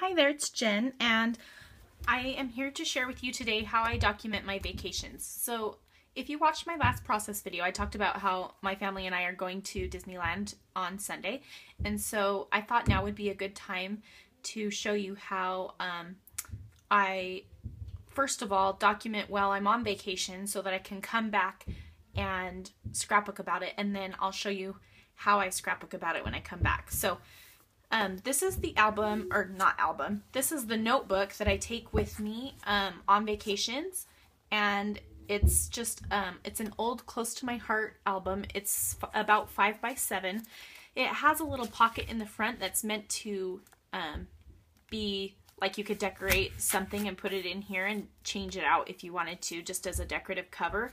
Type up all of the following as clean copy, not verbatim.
Hi there, it's Jen, and I am here to share with you today how I document my vacations. So if you watched my last process video, I talked about how my family and I are going to Disneyland on Sunday, and so I thought now would be a good time to show you how I, first of all, document while I'm on vacation so that I can come back and scrapbook about it, and then I'll show you how I scrapbook about it when I come back. So this is the album, or not album, this is the notebook that I take with me on vacations, and it's just, it's an old close to my heart album. It's about 5 by 7. It has a little pocket in the front that's meant to be like you could decorate something and put it in here and change it out if you wanted to, just as a decorative cover.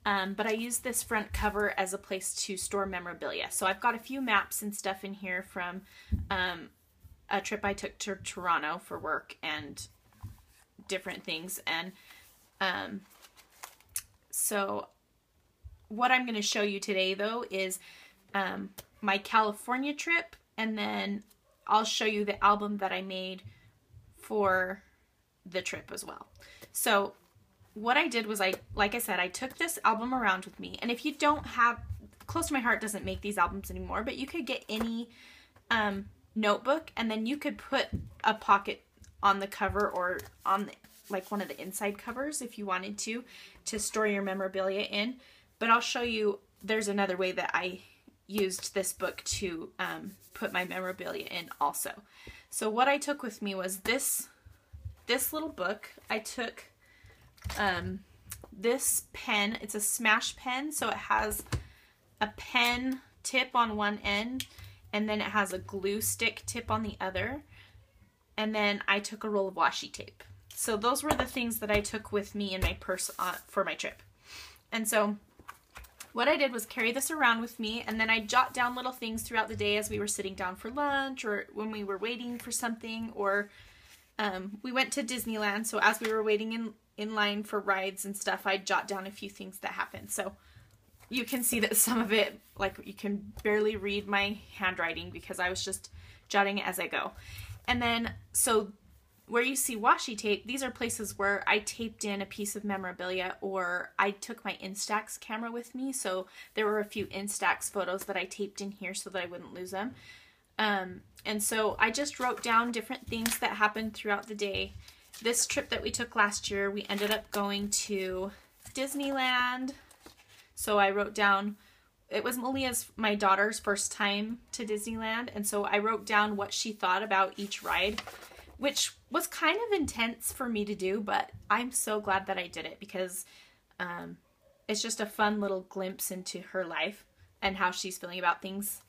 But I use this front cover as a place to store memorabilia. So I've got a few maps and stuff in here from a trip I took to Toronto for work and different things. And so what I'm going to show you today, though, is my California trip, and then I'll show you the album that I made for the trip as well. So what I did was, like I said, I took this album around with me. And if you don't have, Close to My Heart doesn't make these albums anymore, but you could get any notebook, and then you could put a pocket on the cover or on the, like one of the inside covers if you wanted to store your memorabilia in. But I'll show you, there's another way that I used this book to put my memorabilia in also. So what I took with me was this little book. I took this pen. It's a Smash pen, so it has a pen tip on one end, and then it has a glue stick tip on the other, and then I took a roll of washi tape. So those were the things that I took with me in my purse for my trip. And so what I did was carry this around with me, and then I jot down little things throughout the day as we were sitting down for lunch, or when we were waiting for something, or we went to Disneyland, so as we were waiting in line for rides and stuff, I'd jot down a few things that happened. So you can see that some of it, like, you can barely read my handwriting because I was just jotting it as I go. And then, so where you see washi tape, these are places where I taped in a piece of memorabilia, or I took my Instax camera with me, so there were a few Instax photos that I taped in here so that I wouldn't lose them. And so I just wrote down different things that happened throughout the day. This trip that we took last year, we ended up going to Disneyland. So I wrote down, it was my daughter's first time to Disneyland, and so I wrote down what she thought about each ride, which was kind of intense for me to do, but I'm so glad that I did it because it's just a fun little glimpse into her life and how she's feeling about things.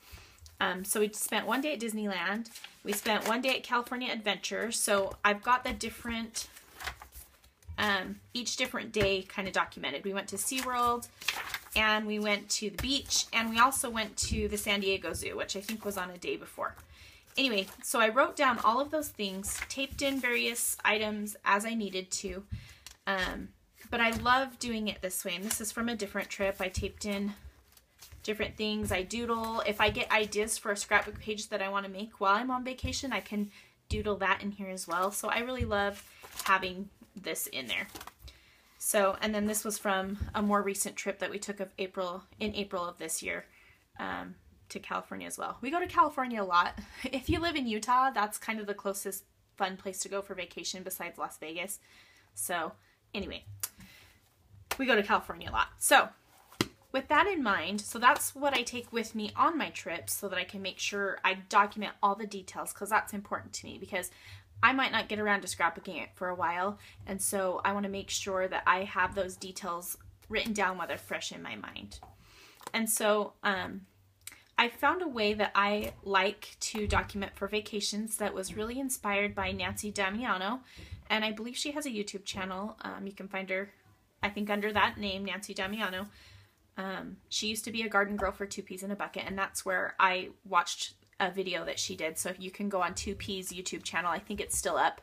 So we spent one day at Disneyland. We spent one day at California Adventure. So I've got the different, each different day kind of documented. We went to SeaWorld, and we went to the beach, and we also went to the San Diego Zoo, which I think was on a day before. Anyway, so I wrote down all of those things, taped in various items as I needed to, but I love doing it this way. And this is from a different trip. I taped in different things. I doodle. If I get ideas for a scrapbook page that I want to make while I'm on vacation, I can doodle that in here as well. So I really love having this in there. So, and then this was from a more recent trip that we took in April of this year, to California as well. We go to California a lot. If you live in Utah, that's kind of the closest fun place to go for vacation besides Las Vegas. So anyway, we go to California a lot. So with that in mind, so that's what I take with me on my trips so that I can make sure I document all the details, because that's important to me, because I might not get around to scrapbooking it for a while, and so I want to make sure that I have those details written down while they're fresh in my mind. And so I found a way that I like to document for vacations that was really inspired by Nancy Damiano, and I believe she has a YouTube channel. You can find her, I think, under that name, Nancy Damiano. She used to be a garden girl for 2 Peas in a Bucket, and that's where I watched a video that she did. So you can go on 2 Peas YouTube channel. I think it's still up.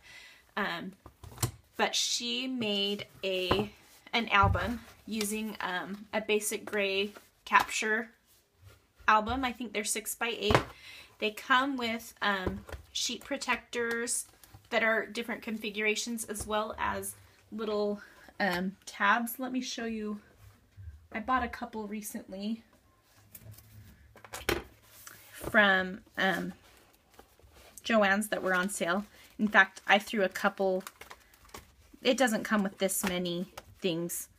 But she made an album using a basic gray capture album. I think they're 6 by 8. They come with sheet protectors, that are different configurations, as well as little tabs. Let me show you. I bought a couple recently from Joann's that were on sale. In fact, I threw a couple. It doesn't come with this many things.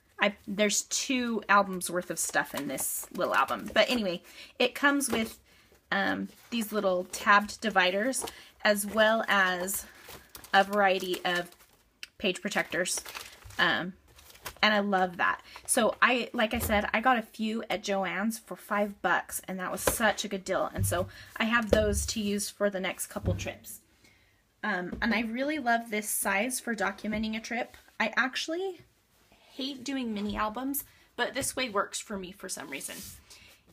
There's 2 albums worth of stuff in this little album. But anyway, it comes with these little tabbed dividers, as well as a variety of page protectors. And I love that. So like I said, I got a few at Joann's for $5, and that was such a good deal. And so I have those to use for the next couple trips. And I really love this size for documenting a trip. I actually hate doing mini albums, but this way works for me for some reason.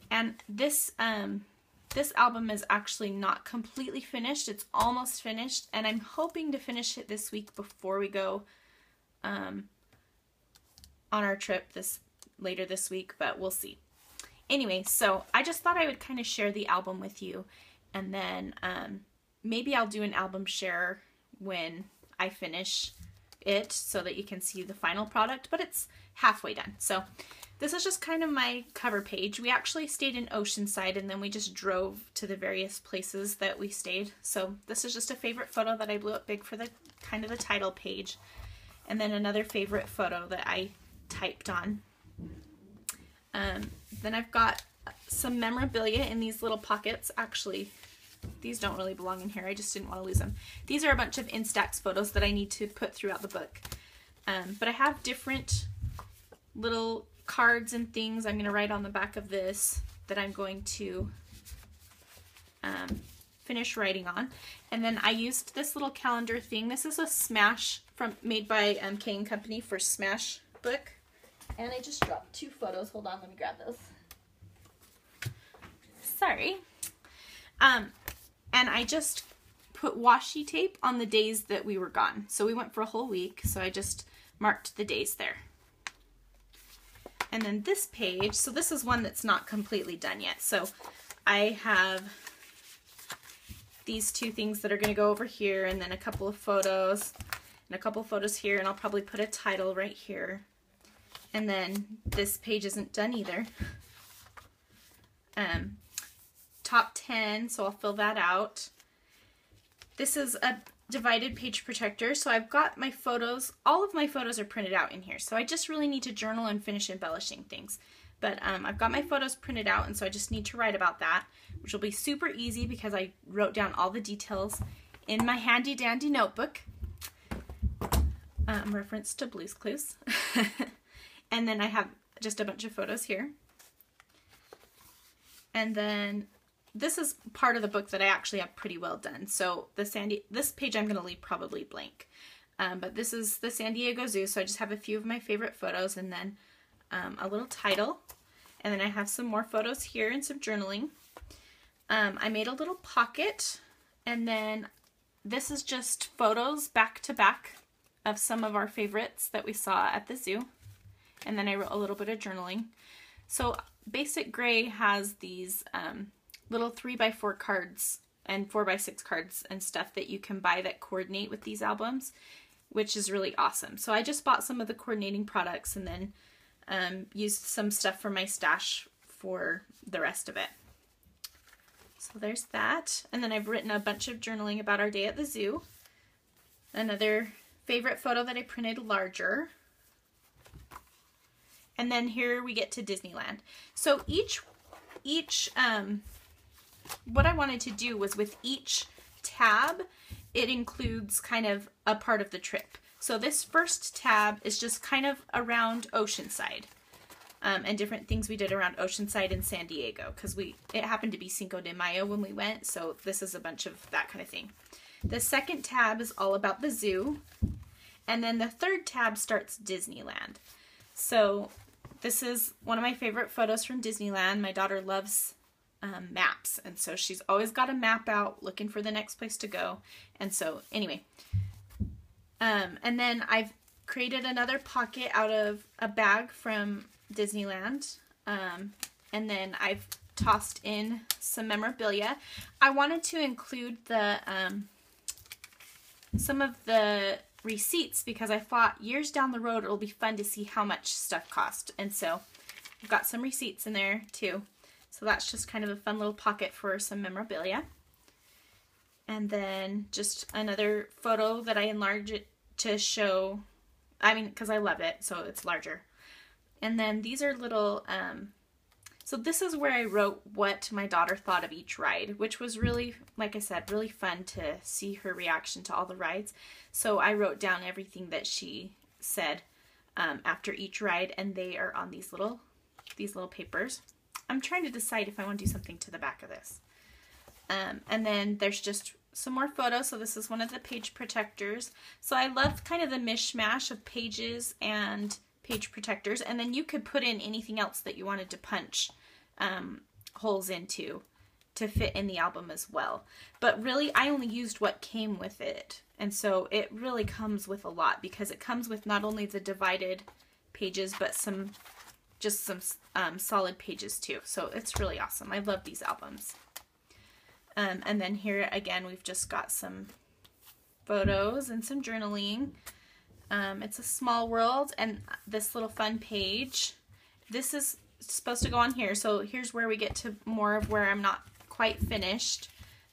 And this album is actually not completely finished. It's almost finished, and I'm hoping to finish it this week before we go on our trip later this week, but we'll see. Anyway, so I just thought I would kind of share the album with you, and then maybe I'll do an album share when I finish it so that you can see the final product, but it's halfway done. So this is just kind of my cover page. We actually stayed in Oceanside, and then we just drove to the various places that we stayed. So this is just a favorite photo that I blew up big for the kind of the title page, and then another favorite photo that I typed on. Then I've got some memorabilia in these little pockets. Actually, these don't really belong in here. I just didn't want to lose them. These are a bunch of Instax photos that I need to put throughout the book. But I have different little cards and things I'm going to write on the back of this that I'm going to finish writing on. And then I used this little calendar thing. This is a Smash made by K & Company for Smash book. And I just dropped 2 photos. Hold on, let me grab those. Sorry. And I just put washi tape on the days that we were gone. So we went for a whole week, so I just marked the days there. And then this page, so this is one that's not completely done yet. So I have these 2 things that are going to go over here, and then a couple of photos, and a couple of photos here, and I'll probably put a title right here. And then this page isn't done either. Top 10, so I'll fill that out. This is a divided page protector, so I've got my photos. All of my photos are printed out in here, so I just really need to journal and finish embellishing things. But I've got my photos printed out, and so I just need to write about that, which will be super easy because I wrote down all the details in my handy dandy notebook. Reference to Blue's Clues. And then I have just a bunch of photos here. And then this is part of the book that I actually have pretty well done. So this page I'm going to leave probably blank. But this is the San Diego Zoo, so I just have a few of my favorite photos, and then a little title. And then I have some more photos here and some journaling. I made a little pocket, and then this is just photos back to back of some of our favorites that we saw at the zoo. And then I wrote a little bit of journaling. So Basic Gray has these little 3x4 cards and 4x6 cards and stuff that you can buy that coordinate with these albums, which is really awesome. So I just bought some of the coordinating products and then used some stuff from my stash for the rest of it. So there's that. And then I've written a bunch of journaling about our day at the zoo. Another favorite photo that I printed larger. And then here we get to Disneyland. So what I wanted to do was with each tab, it includes kind of a part of the trip. So this first tab is just kind of around Oceanside and different things we did around Oceanside and San Diego, because it happened to be Cinco de Mayo when we went, so this is a bunch of that kind of thing. The second tab is all about the zoo, and then the third tab starts Disneyland. So this is one of my favorite photos from Disneyland. My daughter loves maps, and so she's always got a map out looking for the next place to go. And so anyway, and then I've created another pocket out of a bag from Disneyland, and then I've tossed in some memorabilia. I wanted to include the some of the receipts because I thought years down the road it'll be fun to see how much stuff cost. And so I've got some receipts in there too. So that's just kind of a fun little pocket for some memorabilia. And then just another photo that I enlarge it to show, I mean, because I love it, so it's larger. And then these are little, so this is where I wrote what my daughter thought of each ride, which was really, like I said, really fun to see her reaction to all the rides. So I wrote down everything that she said after each ride, and they are on these little papers. I'm trying to decide if I want to do something to the back of this. And then there's just some more photos. So this is one of the page protectors. So I love kind of the mishmash of pages and page protectors. And then you could put in anything else that you wanted to punch holes into to fit in the album as well. But really, I only used what came with it. And so it really comes with a lot because it comes with not only the divided pages, but some solid pages too. So it's really awesome. I love these albums. And then here again, we've just got some photos and some journaling. It's a small world, and this little fun page. This is supposed to go on here. So here's where we get to more of where I'm not quite finished.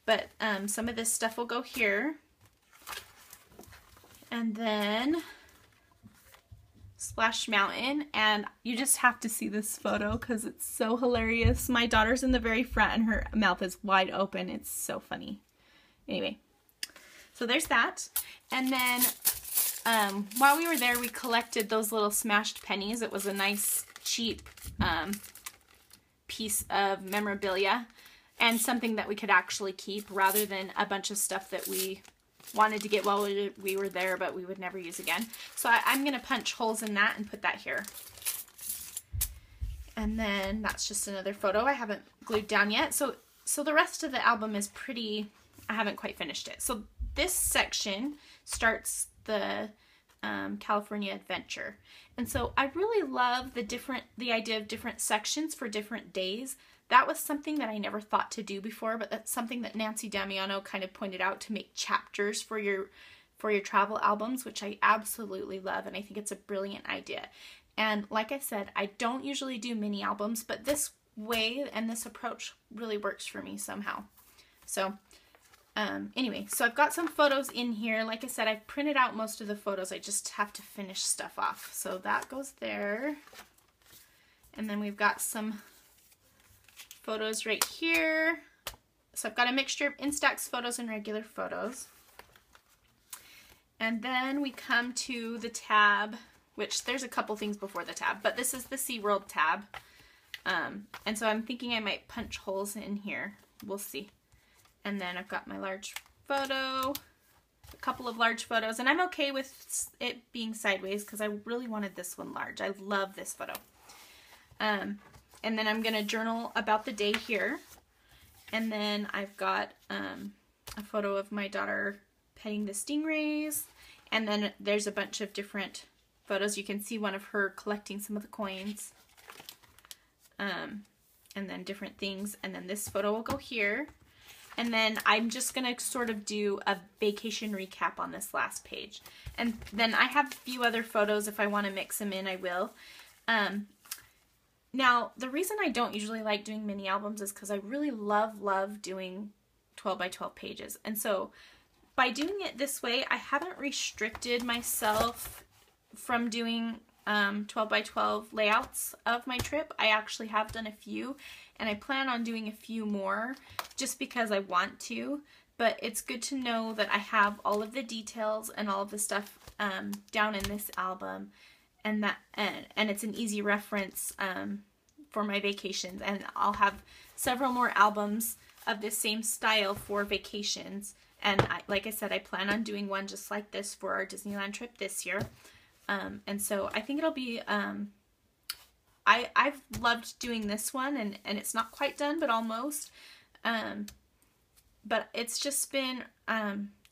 But some of this stuff will go here. And then Splash Mountain, and you just have to see this photo because it's so hilarious. My daughter's in the very front and her mouth is wide open. It's so funny. Anyway, so there's that. And then while we were there, we collected those little smashed pennies. It was a nice, cheap piece of memorabilia and something that we could actually keep rather than a bunch of stuff that we wanted to get while we were there, but we would never use again. So I'm going to punch holes in that and put that here. And then that's just another photo I haven't glued down yet. So the rest of the album is pretty, I haven't quite finished it. So this section starts the California Adventure. And so I really love the idea of different sections for different days. That was something that I never thought to do before, but that's something that Nancy Damiano kind of pointed out, to make chapters for your travel albums, which I absolutely love, and I think it's a brilliant idea. And like I said, I don't usually do mini albums, but this way and this approach really works for me somehow. So anyway, so I've got some photos in here. Like I said, I've printed out most of the photos. I just have to finish stuff off. So that goes there. And then we've got some photos right here. So I've got a mixture of Instax photos and regular photos. And then we come to the tab, which there's a couple things before the tab, but this is the SeaWorld tab. And so I'm thinking I might punch holes in here. We'll see. And then I've got my large photo, a couple of large photos, and I'm okay with it being sideways because I really wanted this one large. I love this photo. And then I'm going to journal about the day here. And then I've got a photo of my daughter petting the stingrays. And then there's a bunch of different photos. You can see one of her collecting some of the coins. And then different things. And then this photo will go here. And then I'm just going to sort of do a vacation recap on this last page. And then I have a few other photos. If I want to mix them in, I will. Now, the reason I don't usually like doing mini albums is because I really love doing 12 by 12 pages. And so by doing it this way, I haven't restricted myself from doing 12 by 12 layouts of my trip. I actually have done a few, and I plan on doing a few more just because I want to. But it's good to know that I have all of the details and all of the stuff down in this album. And it's an easy reference for my vacations, and I'll have several more albums of this same style for vacations. And like I said, I plan on doing one just like this for our Disneyland trip this year. And so I think it'll be, I've loved doing this one, and it's not quite done, but almost. But it's just been,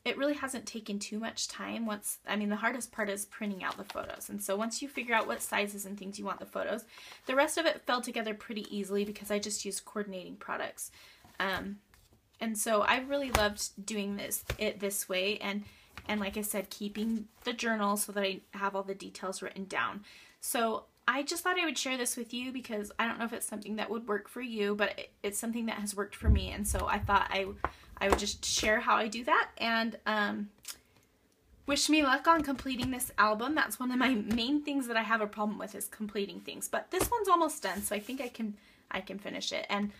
it really hasn't taken too much time. The hardest part is printing out the photos. And so once you figure out what sizes and things you want the photos, the rest of it fell together pretty easily because I just used coordinating products. And so I really loved doing this way. And And like I said, keeping the journal so that I have all the details written down. So I just thought I would share this with you because I don't know if it's something that would work for you, but it's something that has worked for me. And so I thought I would just share how I do that. And wish me luck on completing this album. That's one of my main things that I have a problem with, is completing things. But this one's almost done, so I think I can finish it. And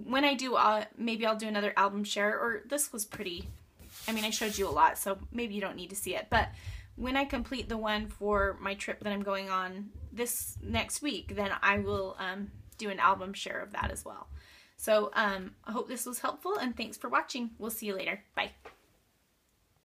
when I do, maybe I'll do another album share. Or this was pretty, I mean, I showed you a lot, so maybe you don't need to see it. But when I complete the one for my trip that I'm going on this next week, then I will do an album share of that as well. So I hope this was helpful, and thanks for watching. We'll see you later. Bye.